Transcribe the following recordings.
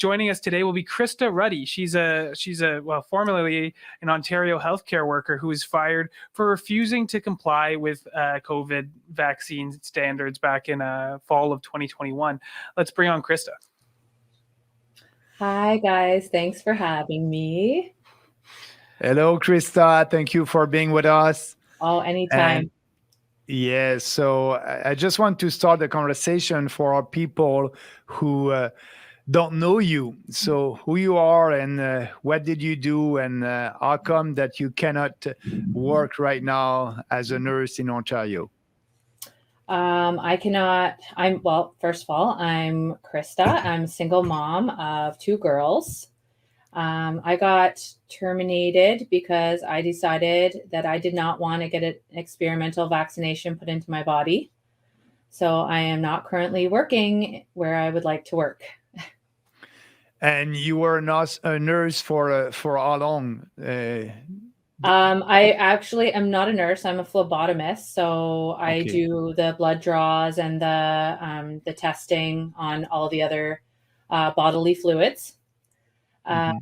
joining us today will be Krista Ruddy. She's a formerly an Ontario healthcare worker who was fired for refusing to comply with COVID vaccine standards back in fall of 2021. Let's bring on Krista. Hi, guys. Thanks for having me. Hello, Krista. Thank you for being with us. Oh, anytime. Yes. So I just want to start the conversation for our people who don't know you. So who you are and what did you do and how come that you cannot work right now as a nurse in Ontario? I cannot. First of all, I'm Krista. I'm a single mom of 2 girls. I got terminated because I decided that I did not want to get an experimental vaccination put into my body. So I am not currently working where I would like to work. And you were not a nurse for how long? I actually am not a nurse. I'm a phlebotomist, so I Okay. do the blood draws and the testing on all the other bodily fluids. Mhm.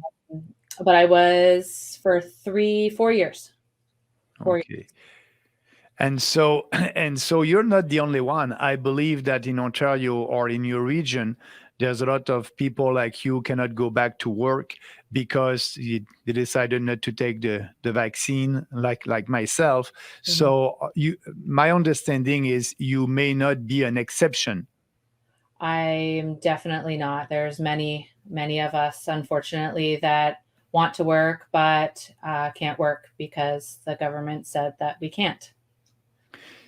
But I was for 4 years. 4 years. Okay. And so and so you're not the only one. I believe that in Ontario or in your region, there's a lot of people like you cannot go back to work because they decided not to take the vaccine, like myself. So my understanding is you may not be an exception. I'm definitely not. There's many, many of us, unfortunately, that want to work but can't work because the government said that we can't.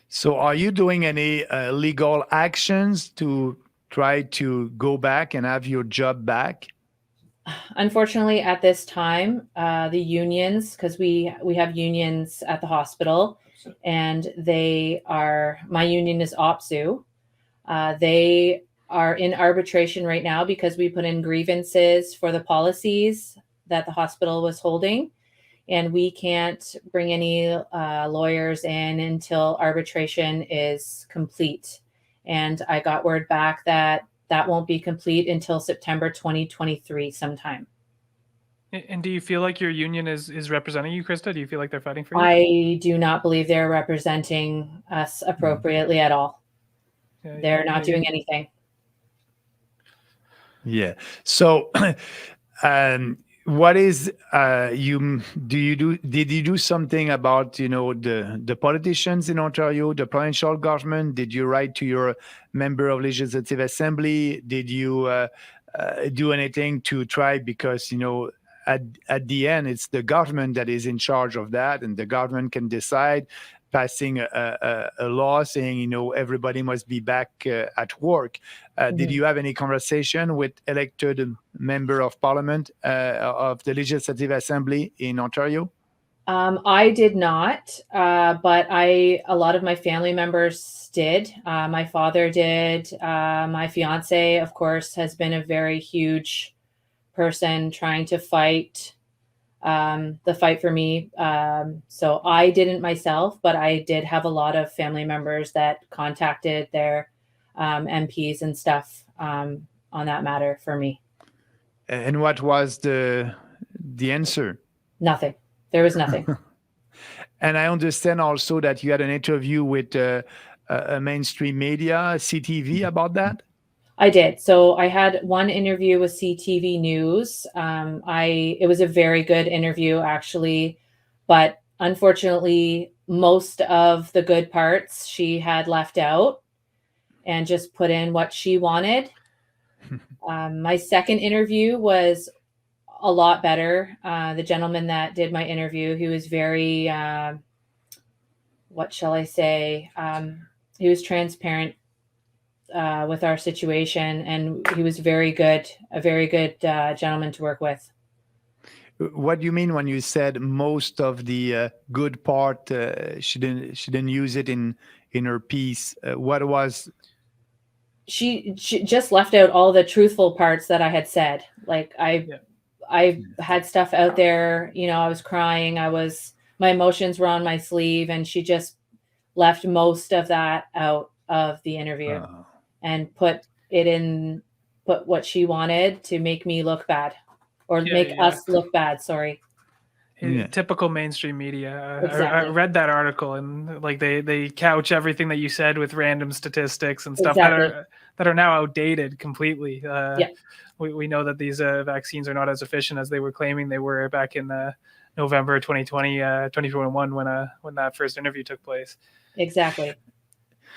So are you doing any legal actions to try to go back and have your job back? Unfortunately, at this time, the unions, because we have unions at the hospital, and my union is OPSU. They are in arbitration right now because we put in grievances for the policies that the hospital was holding, and we can't bring any lawyers in until arbitration is complete. And I got word back that won't be complete until September 2023 sometime. And do you feel like your union is representing you, Krista? Do you feel like they're fighting for you? I do not believe they're representing us appropriately at all. They're not doing anything. Yeah. So what is did you do something about the politicians in Ontario, the provincial government? Did you write to your member of legislative assembly? Did you do anything to try, because at the end it's the government that is in charge of that, and the government can decide passing a law saying everybody must be back at work. Did you have any conversation with elected member of parliament of the Legislative Assembly in Ontario? I did not, but a lot of my family members did. My father did. My fiance, of course, has been a very huge person trying to fight the fight for me. So I didn't myself, but I did have a lot of family members that contacted their MPs and stuff on that matter for me. And what was the answer? Nothing. There was nothing. And I understand also that you had an interview with a mainstream media, CTV, about that. I did. So I had one interview with CTV News. It was a very good interview, actually, but unfortunately, most of the good parts she had left out and just put in what she wanted. My second interview was a lot better. The gentleman that did my interview, he was very, what shall I say? He was transparent with our situation, and he was a very good gentleman to work with. What do you mean when you said most of the good part? She didn't use it in her piece. What was? She just left out all the truthful parts that I had said. Like I had stuff out there. I was crying. My emotions were on my sleeve, and she just left most of that out of the interview. And put it in put what she wanted to make me look bad, or Yeah, make yeah. us look bad. Sorry. Yeah. Typical mainstream media. I Exactly. read that article, and like they couch everything that you said with random statistics and stuff Exactly. that are now outdated completely. Yeah. We know that these vaccines are not as efficient as they were claiming they were back in November 2020, 2021 when that first interview took place. Exactly.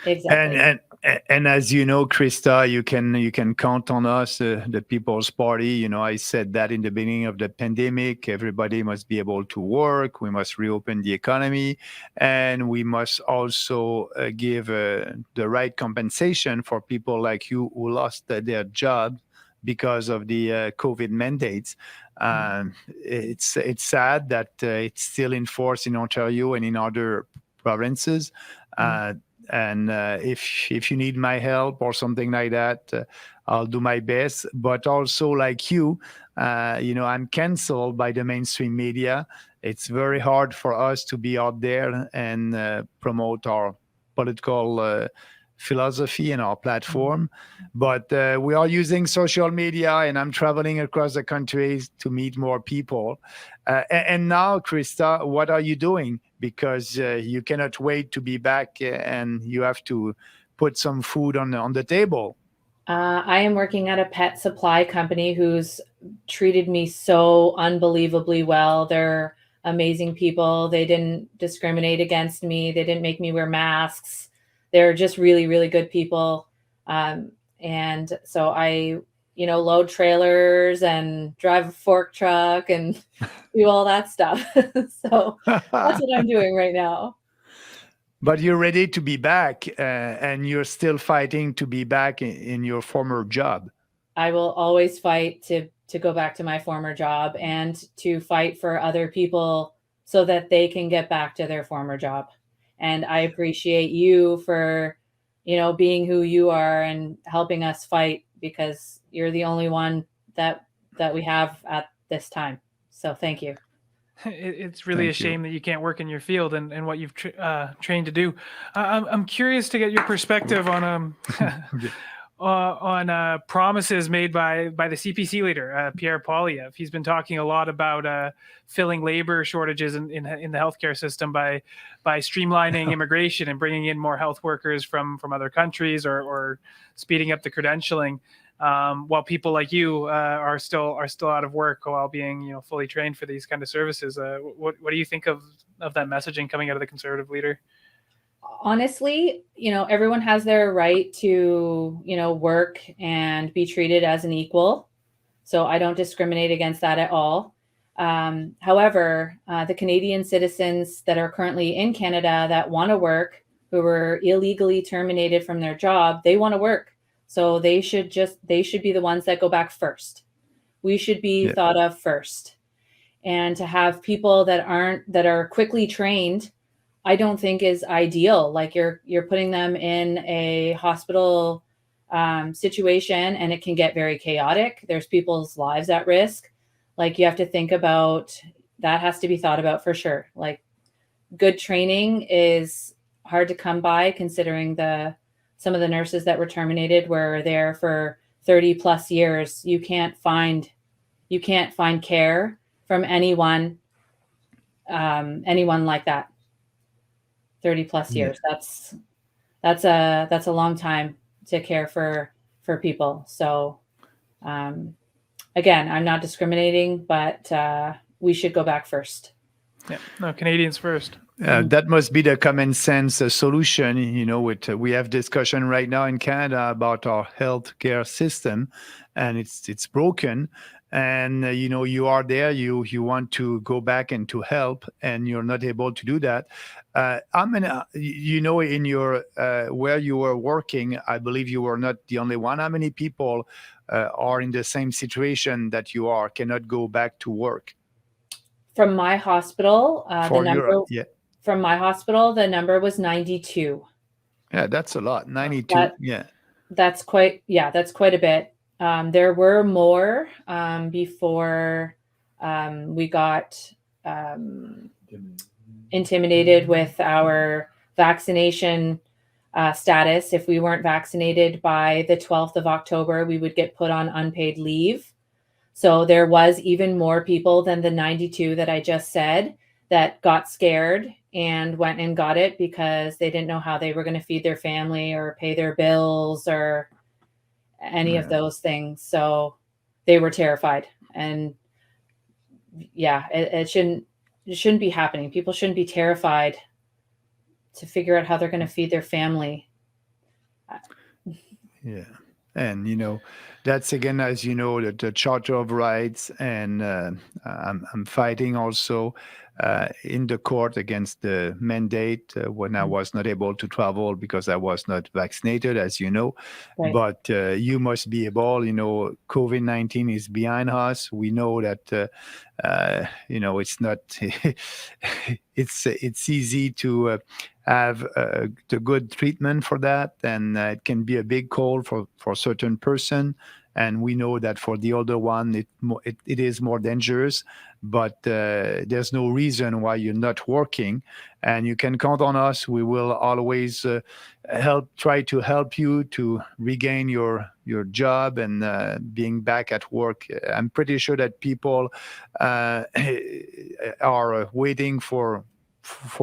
Exactly. And as you know, Krista, you can count on us, the People's Party. You know, I said that in the beginning of the pandemic. Everybody must be able to work. We must reopen the economy, and we must also give the right compensation for people like you who lost their job because of the COVID mandates. It's sad that it's still in force in Ontario and in other provinces. And if you need my help or something like that, I'll do my best. But also, like you know, I'm canceled by the mainstream media. It's very hard for us to be out there and promote our political philosophy and our platform. But we are using social media, and I'm traveling across the country to meet more people. And now, Krista, what are you doing? Because you cannot wait to be back, and you have to put some food on the table. I am working at a pet supply company who's treated me so unbelievably well. They're amazing people. They didn't discriminate against me. They didn't make me wear masks. They're just really, really good people. And so I, load trailers and drive a fork truck and do all that stuff. So that's what I'm doing right now. But you're ready to be back, and you're still fighting to be back in your former job. I will always fight to go back to my former job and to fight for other people so that they can get back to their former job. And I appreciate you for, being who you are and helping us fight, because you're the only one that we have at this time. So thank you. It's really Thank a shame you. that you can't work in your field and what you've trained to do. I'm curious to get your perspective on on promises made by the CPC leader, Pierre Poilievre. He's been talking a lot about filling labor shortages in the healthcare system by streamlining immigration and bringing in more health workers from other countries, or speeding up the credentialing. While people like you are still out of work while being fully trained for these kind of services. What do you think of that messaging coming out of the Conservative leader? Honestly, everyone has their right to, work and be treated as an equal. So I don't discriminate against that at all. However, the Canadian citizens that are currently in Canada that want to work, who were illegally terminated from their job, they want to work. So they should be the ones that go back first. We should be thought of first. And to have people that are quickly trained, I don't think is ideal. Like you're putting them in a hospital situation, and it can get very chaotic. There's people's lives at risk. Like you have to think about that. Has to be thought about for sure. Like good training is hard to come by, considering some of the nurses that were terminated were there for 30 plus years. You can't find care from anyone like that. 30 plus years. That's a long time to care for people. So again, I'm not discriminating, but we should go back first. Yeah, no, Canadians first. That must be the common sense solution. We have discussion right now in Canada about our healthcare system, and it's broken. And you are there, you want to go back and to help, and you're not able to do that. In your where you were working, I believe you were not the only one. How many people are in the same situation that you are, cannot go back to work? From my hospital, from my hospital, the number was 92. Yeah, that's a lot. 92. That's quite a bit. There were more before we got intimidated with our vaccination status. If we weren't vaccinated by the 12th of October, we would get put on unpaid leave. So there was even more people than the 92 that I just said that got scared and went and got it because they didn't know how they were going to feed their family or pay their bills or any of those things. So they were terrified. And yeah, it shouldn't be happening. People shouldn't be terrified to figure out how they're going to feed their family. Yeah. And, that's again, as you know, the Charter of Rights. And I'm fighting also in the court against the mandate when I was not able to travel because I was not vaccinated, as you know. Right. But you must be able, COVID-19 is behind us. We know that, it's not, it's easy to have the good treatment for that, and it can be a big call for certain person. And we know that for the older one, it is more dangerous. But there's no reason why you're not working, and you can count on us. We will always try to help you to regain your job and being back at work. I'm pretty sure that people are waiting for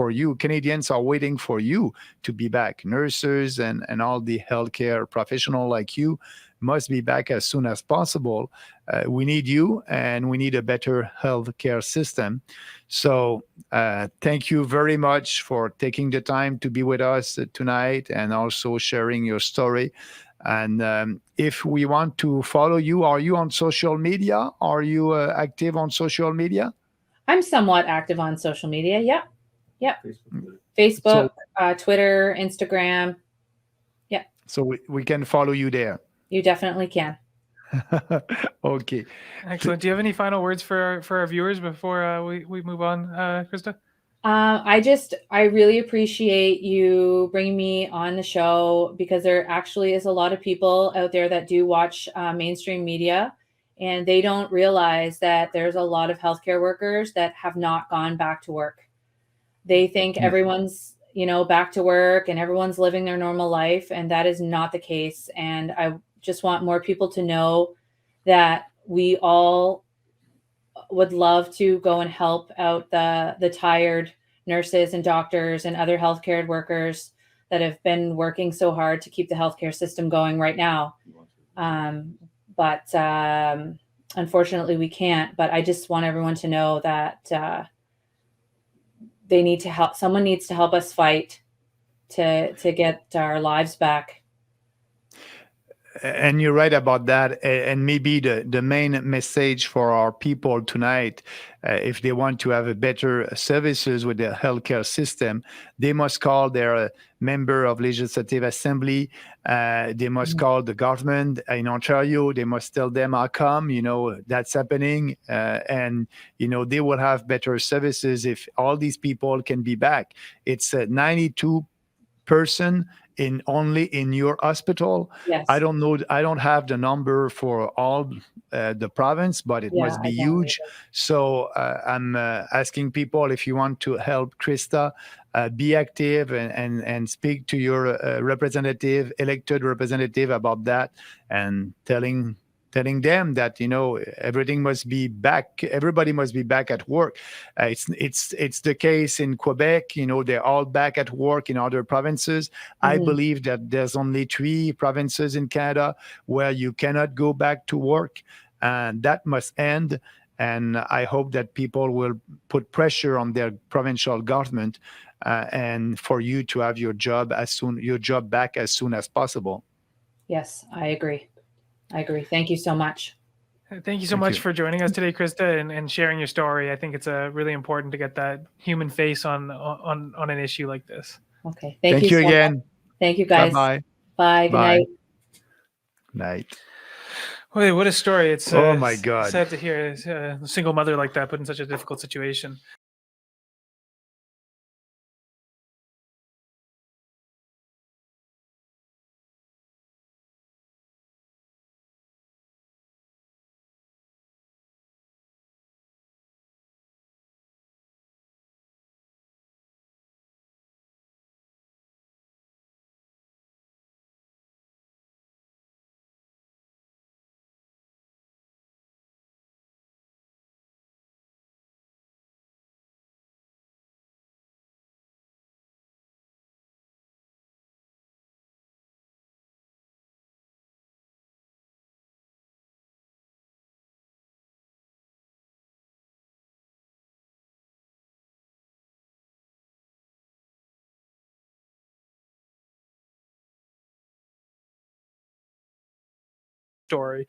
you. Canadians are waiting for you to be back. Nurses and all the healthcare professional like you must be back as soon as possible. We need you, and we need a better healthcare system. So thank you very much for taking the time to be with us tonight and also sharing your story. And if we want to follow you, are you on social media? Are you active on social media? I'm somewhat active on social media. Yep. Facebook, Twitter, Instagram. Yeah. So we can follow you there. You definitely can. Okay. Excellent. Do you have any final words for our viewers before we move on, Krista? I really appreciate you bringing me on the show because there actually is a lot of people out there that do watch mainstream media, and they don't realize that there's a lot of healthcare workers that have not gone back to work. They think everyone's, back to work and everyone's living their normal life, and that is not the case. And I just want more people to know that we all would love to go and help out the tired nurses and doctors and other healthcare workers that have been working so hard to keep the healthcare system going right now. But unfortunately we can't. But I just want everyone to know that they need to help. Someone needs to help us fight to get our lives back. And you're right about that. And maybe the main message for our people tonight, if they want to have a better services with the healthcare system, they must call their member of Legislative Assembly. They must call the government in Ontario. They must tell them how come, that's happening. And, they will have better services if all these people can be back. It's 92 person only in your hospital. Yes. I don't know. I don't have the number for all the province, but it must be huge. So I'm asking people, if you want to help Krista, be active and speak to your elected representative about that, and telling them that everything must be back. Everybody must be back at work. It's the case in Quebec. They're all back at work in other provinces. I believe that there's only 3 provinces in Canada where you cannot go back to work, and that must end. And I hope that people will put pressure on their provincial government and for you to have your job back as soon as possible. Yes, I agree. Thank you so much. Thank you so much for joining us today, Krista, and sharing your story. I think it's really important to get that human face on an issue like this. Okay. Thank you again. Much. Thank you, guys. Bye-bye. Bye. Good night. Night. Wait, what a story. It's oh my God. sad to hear a single mother like that put in such a difficult situation. story.